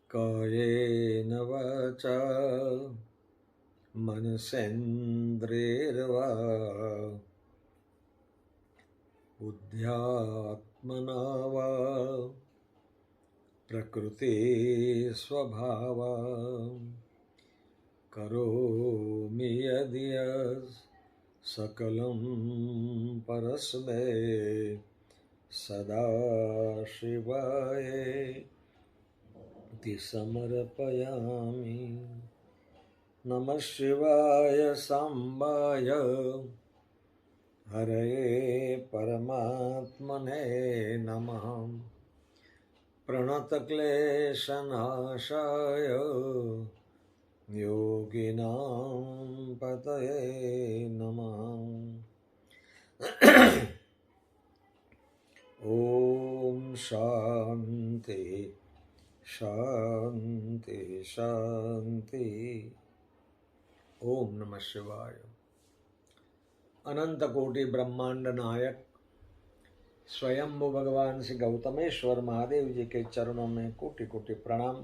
कायेन वाचा मनसेन्द्रियैर्वा बुद्ध्यात्मना वा प्रकृति स्वभावा करोमि यद्यत् सकलं परस्मै सदाशिवाय समर्पयामि। नमः शिवाय सांबाय हरये परमात्मने नमः। प्रणतक्लेशनाशाय योगिनां पतये नमः। ॐ शान्ति शांति शांति। ओम नमः शिवाय। अनंत कोटि ब्रह्मांड नायक स्वयंभू भगवान श्री गौतमेश्वर महादेव जी के चरणों में कोटि कोटि प्रणाम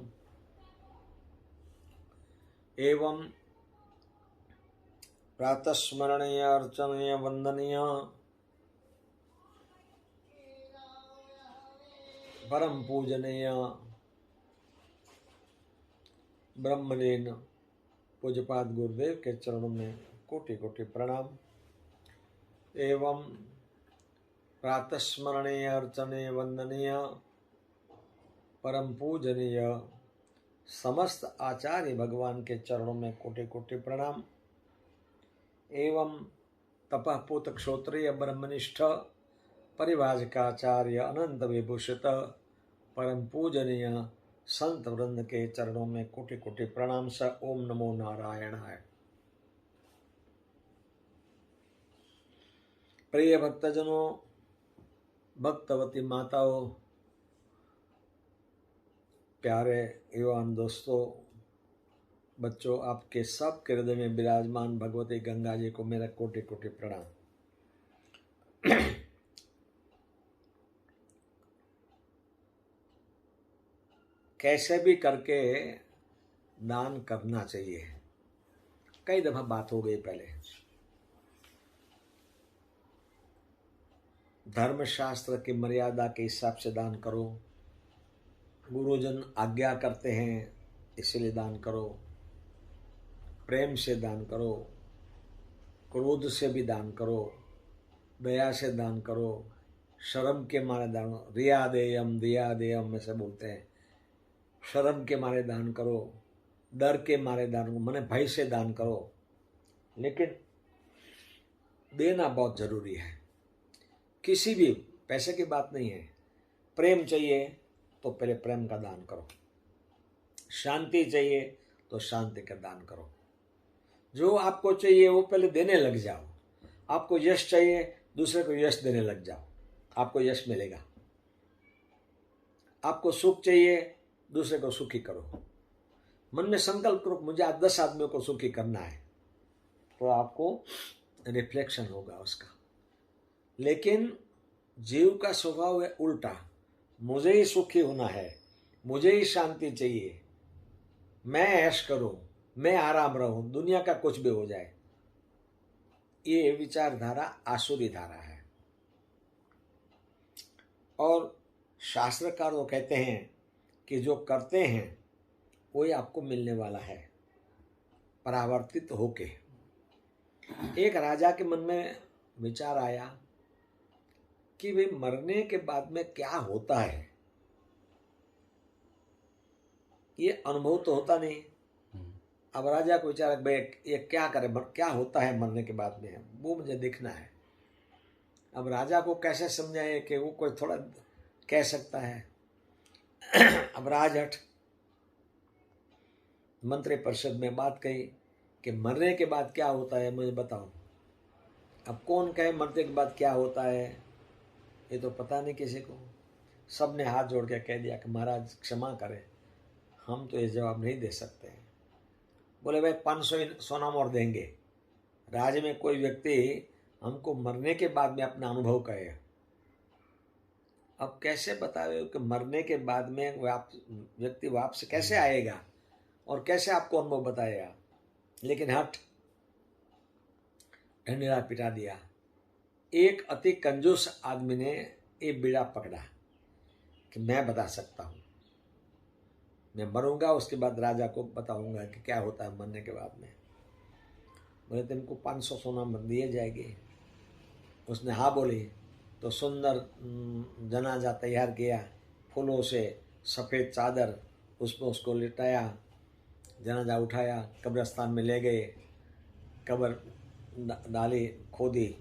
एवं प्रातः स्मरणीय अर्चनीय वंदनीय परम पूजनीय ब्रह्मलीन पूज्यपाद गुरुदेव के चरणों में कोटि कोटि प्रणाम एवं प्रातः स्मरणीय अर्चनीय वंदनीय परम पूजनीय समस्त आचार्य भगवान के चरणों में कोटि कोटि प्रणाम एवं तपः पूत क्षोत्रिय ब्रह्मनिष्ठ परिभाषिकाचार्य अनंत विभूषित परम पूजनीय संत वृंद के चरणों में कोटि कोटि प्रणाम स ओम नमो नारायणाय। प्रिय भक्तजनों, भक्तवती माताओं, प्यारे युवान दोस्तों, बच्चों, आपके सबके हृदय में विराजमान भगवती गंगा जी को मेरा कोटि कोटि प्रणाम। कैसे भी करके दान करना चाहिए। कई दफा बात हो गई पहले। धर्मशास्त्र की मर्यादा के हिसाब से दान करो। गुरुजन आज्ञा करते हैं इसलिए दान करो। प्रेम से दान करो, क्रोध से भी दान करो, दया से दान करो, शर्म के मारे दान, रिया देयम दिया देयम में से बोलते हैं। शर्म के मारे दान करो, डर के मारे दान करो, माने भय से दान करो, लेकिन देना बहुत जरूरी है। किसी भी पैसे की बात नहीं है। प्रेम चाहिए तो पहले प्रेम का दान करो। शांति चाहिए तो शांति का दान करो। जो आपको चाहिए वो पहले देने लग जाओ। आपको यश चाहिए, दूसरे को यश देने लग जाओ, आपको यश मिलेगा। आपको सुख चाहिए, दूसरे को सुखी करो। मन में संकल्प करो मुझे आज 10 आदमियों को सुखी करना है, तो आपको रिफ्लेक्शन होगा उसका। लेकिन जीव का स्वभाव है उल्टा। मुझे ही सुखी होना है, मुझे ही शांति चाहिए, मैं ऐश करूं, मैं आराम रहूं, दुनिया का कुछ भी हो जाए। ये विचारधारा आसुरी धारा है। और शास्त्रकार वो कहते हैं कि जो करते हैं वही आपको मिलने वाला है, परावर्तित होके। एक राजा के मन में विचार आया कि भाई मरने के बाद में क्या होता है, ये अनुभव तो होता नहीं। अब राजा को विचार भाई ये क्या करे, क्या होता है मरने के बाद में, वो मुझे देखना है। अब राजा को कैसे समझाए कि वो कोई थोड़ा कह सकता है। अब राजहट मंत्री परिषद में बात कही कि मरने के बाद क्या होता है मुझे बताओ। अब कौन कहे मरने के बाद क्या होता है, ये तो पता नहीं किसी को। सब ने हाथ जोड़ के कह दिया कि महाराज क्षमा करें, हम तो ये जवाब नहीं दे सकते हैं। बोले भाई 500 सोना मोहर देंगे, राज्य में कोई व्यक्ति हमको मरने के बाद में अपना अनुभव कहे। अब कैसे बताओ कि मरने के बाद में व्यक्ति वापस कैसे आएगा और कैसे आपको अनुभव बताएगा। लेकिन हट, ढंढेरा पिटा दिया। एक अति कंजूस आदमी ने ये बीड़ा पकड़ा कि मैं बता सकता हूँ, मैं मरूंगा उसके बाद राजा को बताऊंगा कि क्या होता है मरने के बाद में। बोले तुमको 500 सोना दिए जाएंगे। उसने हाँ बोली तो सुंदर जनाजा तैयार किया, फूलों से सफ़ेद चादर उसमें उसको लिटाया, जनाजा उठाया, कब्रिस्तान में ले गए, कब्र डाली, खोदी,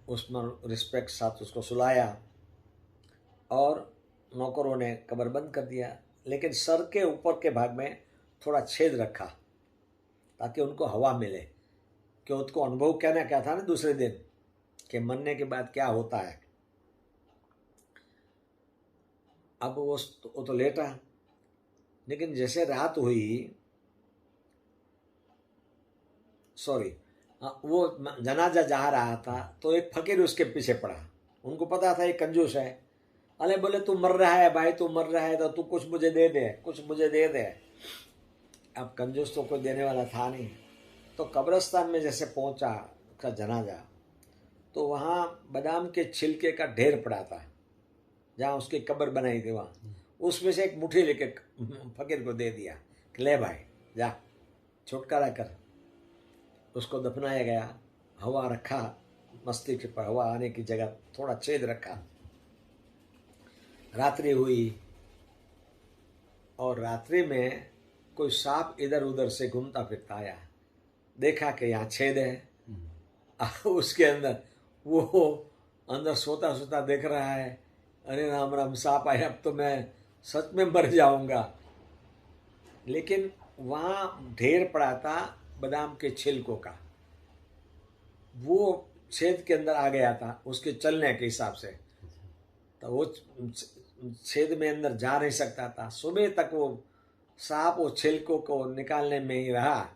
उसमें रिस्पेक्ट साथ उसको सुलाया और नौकरों ने कब्र बंद कर दिया। लेकिन सर के ऊपर के भाग में थोड़ा छेद रखा ताकि उनको हवा मिले, कि उसको अनुभव क्या था ना दूसरे दिन कि मरने के बाद क्या होता है। अब वो तो लेटा, लेकिन जैसे रात हुई, वो जनाजा जा रहा था तो एक फकीर उसके पीछे पड़ा। उनको पता था ये कंजूस है। अरे बोले तू मर रहा है भाई, तू मर रहा है तो तू कुछ मुझे दे दे, कुछ मुझे दे दे। अब कंजूस तो कोई देने वाला था नहीं। तो कब्रिस्तान में जैसे पहुंचा उसका जनाजा, तो वहाँ बादाम के छिलके का ढेर पड़ा था जहाँ उसकी कब्र बनाई थी। वहाँ उसमें से एक मुट्ठी लेके फकीर को दे दिया कि ले भाई जा छुटकारा कर। उसको दफनाया गया, हवा रखा, मस्तिष्क पर हवा आने की जगह थोड़ा छेद रखा। रात्रि हुई और रात्रि में कोई सांप इधर उधर से घूमता फिरता आया, देखा कि यहाँ छेद है। उसके अंदर वो अंदर सोता सोता देख रहा है, अरे राम राम सांप आया, अब तो मैं सच में मर जाऊंगा। लेकिन वहाँ ढेर पड़ा था बादाम के छिलकों का, वो छेद के अंदर आ गया था उसके चलने के हिसाब से। तो वो छेद में अंदर जा नहीं सकता था। सुबह तक वो सांप वो छिलकों को निकालने में ही रहा।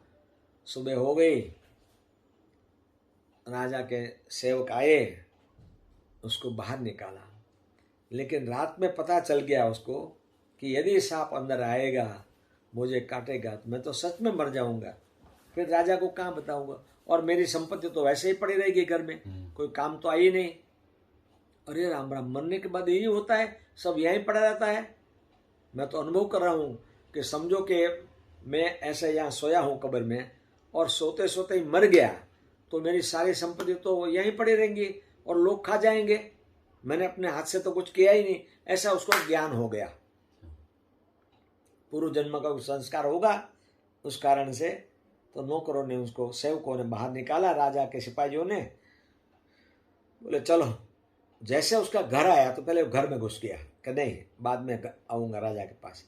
सुबह हो गई, राजा के सेवक आए, उसको बाहर निकाला। लेकिन रात में पता चल गया उसको कि यदि सांप अंदर आएगा मुझे काटेगा तो मैं तो सच में मर जाऊंगा। फिर राजा को कहाँ बताऊंगा, और मेरी संपत्ति तो वैसे ही पड़ी रहेगी घर में, कोई काम तो आई नहीं। अरे राम राम, मरने के बाद यही होता है, सब यहीं पड़ा रहता है। मैं तो अनुभव कर रहा हूँ कि समझो कि मैं ऐसे यहाँ सोया हूँ कब्र में और सोते सोते ही मर गया तो मेरी सारी संपत्ति तो यहीं पड़ी रहेंगी और लोग खा जाएंगे, मैंने अपने हाथ से तो कुछ किया ही नहीं। ऐसा उसको ज्ञान हो गया, पूर्व जन्म का संस्कार होगा उस कारण से। तो नौकरों ने उसको, सेवकों ने बाहर निकाला, राजा के सिपाहियों ने। बोले चलो। जैसे उसका घर आया तो पहले घर में घुस गया कि नहीं बाद में आऊंगा राजा के पास।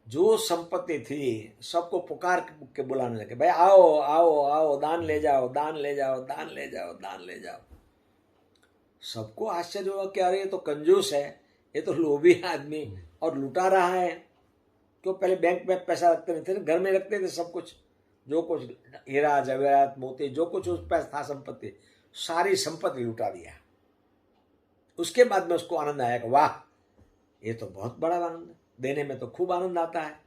जो संपत्ति थी सबको पुकार के बुलाने लगे, भाई आओ आओ आओ, दान ले जाओ, दान ले जाओ, दान ले जाओ, दान ले जाओ। सबको आश्चर्य हुआ कि अरे ये तो कंजूस है, ये तो लोभी आदमी और लुटा रहा है। क्यों पहले बैंक में पैसा रखते नहीं थे, घर में रखते थे सब कुछ, जो कुछ हीरा जवाहरात मोती जो कुछ उस पैसा था संपत्ति, सारी संपत्ति लुटा दिया। उसके बाद में उसको आनंद आया कि वाह ये तो बहुत बड़ा आनंद, देने में तो खूब आनंद आता है।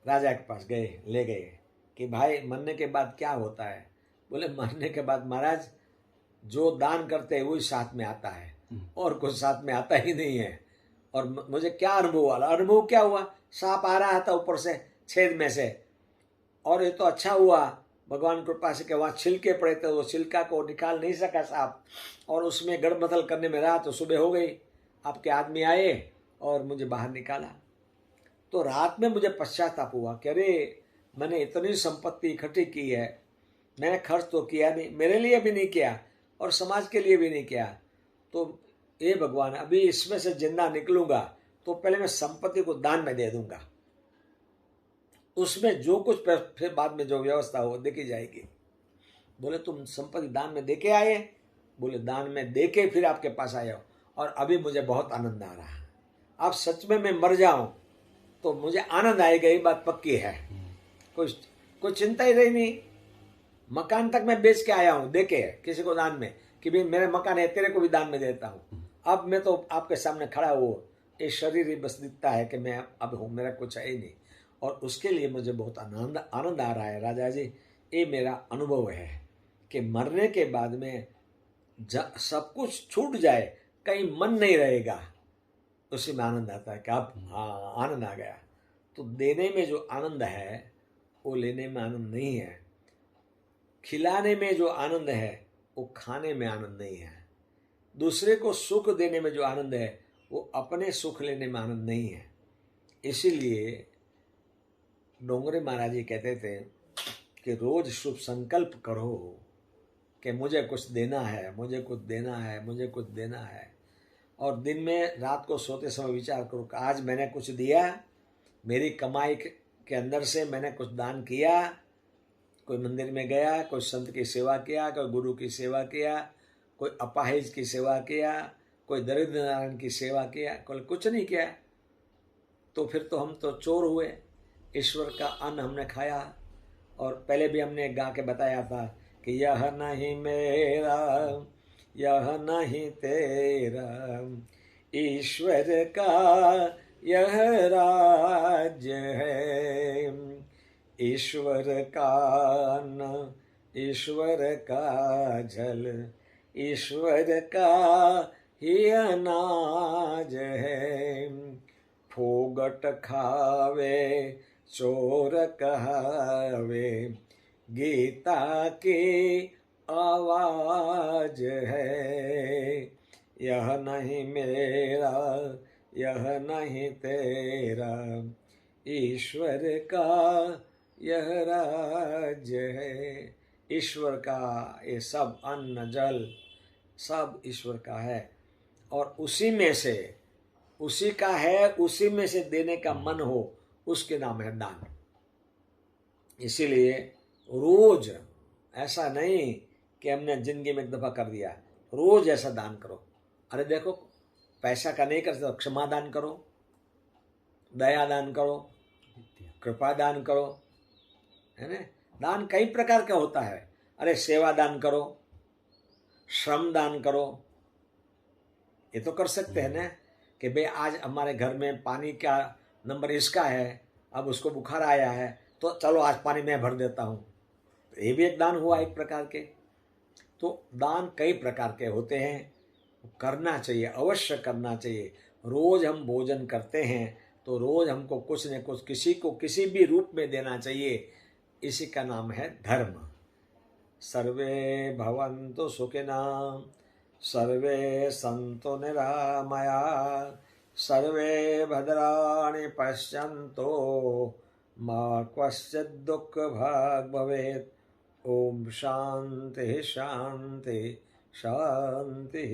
राजा के पास गए, ले गए कि भाई मरने के बाद क्या होता है। बोले मरने के बाद महाराज जो दान करते हैं वही साथ में आता है और कुछ साथ में आता ही नहीं है। और मुझे क्या अनुभव हुआ, अनुभव क्या हुआ, सांप आ रहा था ऊपर से छेद में से, और ये तो अच्छा हुआ भगवान कृपा से कि वहाँ छिलके पड़े थे, वो छिलका को निकाल नहीं सका सांप, और उसमें गड़बदल करने में रहा। तो सुबह हो गई, आपके आदमी आए और मुझे बाहर निकाला। तो रात में मुझे पश्चाताप हुआ कि अरे मैंने इतनी संपत्ति इकट्ठी की है, मैंने खर्च तो किया नहीं, मेरे लिए भी नहीं किया और समाज के लिए भी नहीं किया। तो ये भगवान अभी इसमें से जिंदा निकलूंगा तो पहले मैं संपत्ति को दान में दे दूंगा, उसमें जो कुछ फिर बाद में जो व्यवस्था हो देखी जाएगी। बोले तुम संपत्ति दान में देके आए? बोले दान में देके फिर आपके पास आया और अभी मुझे बहुत आनंद आ रहा है। अब सच में मैं मर जाऊं तो मुझे आनंद आएगा, ये बात पक्की है। कोई चिंता ही रही नहीं। मकान तक मैं बेच के आया हूं देके किसी को दान में कि भाई मेरे मकान है, तेरे को भी दान में देता हूं। अब मैं तो आपके सामने खड़ा हूं, ये शरीर ही बस दिखता है कि मैं अब हूं, मेरा कुछ है ही नहीं। और उसके लिए मुझे बहुत आनंद आ रहा है राजा जी। ये मेरा अनुभव है कि मरने के बाद में सब कुछ छूट जाए, कहीं मन नहीं रहेगा, उसी में आनंद आता है कि अब हाँ आनंद आ गया। तो देने में जो आनंद है वो लेने में आनंद नहीं है। खिलाने में जो आनंद है वो खाने में आनंद नहीं है। दूसरे को सुख देने में जो आनंद है वो अपने सुख लेने में आनंद नहीं है। इसीलिए डोंगरे महाराज जी कहते थे कि रोज शुभ संकल्प करो कि मुझे कुछ देना है, मुझे कुछ देना है, मुझे कुछ देना है। और दिन में रात को सोते समय विचार करो कि आज मैंने कुछ दिया, मेरी कमाई के अंदर से मैंने कुछ दान किया, कोई मंदिर में गया, कोई संत की सेवा किया, कोई गुरु की सेवा किया, कोई अपाहिज की सेवा किया, कोई दरिद्र नारायण की सेवा किया, कोई कुछ नहीं किया तो फिर तो हम तो चोर हुए। ईश्वर का अन्न हमने खाया। और पहले भी हमने गा के बताया था कि यह नहीं मेरा, यह नहीं तेरा, ईश्वर का यह राज्य है। ईश्वर का अन्न, ईश्वर का जल, ईश्वर का ही अनाज है। फोगट खावे चोर कहावे, गीता की आवाज है। यह नहीं मेरा, यह नहीं तेरा, ईश्वर का यह राज्य है। ईश्वर का ये सब अन्न जल सब ईश्वर का है और उसी में से, उसी का है, उसी में से देने का मन हो, उसके नाम है दान। इसीलिए रोज ऐसा नहीं कि हमने जिंदगी में एक दफा कर दिया, रोज ऐसा दान करो। अरे देखो पैसा का नहीं कर सकते, क्षमा दान करो, दया दान करो, कृपा दान करो, है ना। दान कई प्रकार का होता है। अरे सेवा दान करो, श्रम दान करो, ये तो कर सकते हैं ना कि भाई आज हमारे घर में पानी का नंबर इसका है, अब उसको बुखार आया है तो चलो आज पानी मैं भर देता हूँ, ये भी एक दान हुआ एक प्रकार के। तो दान कई प्रकार के होते हैं, करना चाहिए, अवश्य करना चाहिए। रोज हम भोजन करते हैं तो रोज हमको कुछ न कुछ किसी को किसी भी रूप में देना चाहिए। इसी का नाम है धर्म। सर्वे भवन्तु सुखिनः, सर्वे सन्तु निरामया, सर्वे भद्राणि पश्यन्तु मा कश्चित् दुःखभाग् भवेत्। ओम शांति शांति शांति।